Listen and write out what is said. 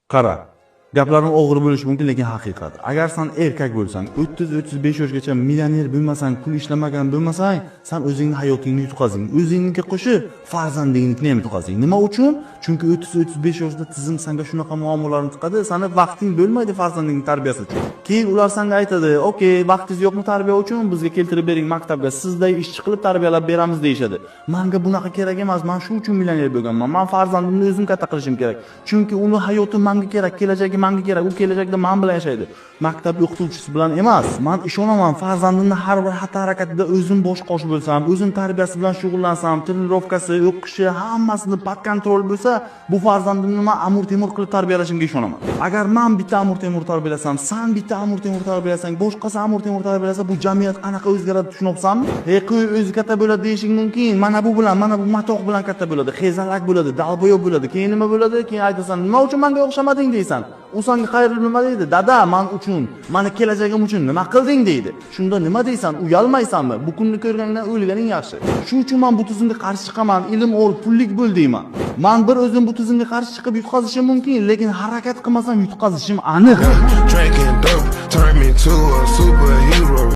Qara. Gaplarim og'ir bo'lishi mumkin, lekin haqiqat. Agar sen erkak bo'lsang, 30-35 yoshgacha millioner bo'lmasang, pul ishlamagan bo'lmasang, sen o'zingning hayotingni yutqazing. O'zingniki qo'shib, farzandingnikini ham yutqazing. Nima uchun? Chunki 30-35 yoshda tizim senga shunaqa muammolarni tiqadi, seni vaqting bo'lmaydi farzandingning tarbiyasi uchun. Keyin ular senga aytadi: "Okey, vaqtingiz yo'qmi tarbiya uchun? Bizga keltirib bering maktabga, sizday ishchi qilib tarbiyalab beramiz" deyshadi. Menga bunaqa kerak emas. Men shu uchun millioner bo'lganman. Men farzandimni o'zim katta qilishim kerak. Chunki uni hayoti menga kerak, kelajagi menga kerak. U kelajakda men bilan yashaydi. Maktab o'qituvchisi bilan emas. Men ishonaman, farzandimni har bir xatti harakatida o'zim bosh qosh bo'lsam, o'zim tarbiyasi bilan shug'ullansam, trenirovkasi, o'qishi, hammasini pod kontrol bo'lsa, bu farzandimni men Amur Temur qilib tarbiyalashimga ishonaman. Agar men bitta Amur Temur tarbiyalasam, sen bitta Amur Temur tarbiyalasang, boshqasi Amur Temur tarbiyalasa, bu jamiyat qanaqa o'zgaradi tushunibsanmi? Qo'y o'zi katta bo'ladi deyishing mumkin. Mana bu bilan, mana bu matoq bilan katta bo'ladi, xezalak bo'ladi, dalboyoq bo'ladi. Keyin nima bo'ladi? Keyin aytasan, "Nima uchun menga o'xshamading?" deysan. U senga xayrli nima deydi? "Dada, men uchun, meni kelajagim uchun nima qilding?" deydi. Shunda nima deysan? Uyalmaysanmi? Bu kunni ko'rganingdan o'lganing yaxshi. Shu uchun men bu tizimga qarshi chiqaman. Ilm ol, pullik bo'l deyman. Men bir o'zim bu tizimga qarshi chiqib yutqazishim mumkin, lekin harakat qilmasam yutqazishim aniq. Drinking dope turned me to a superhero.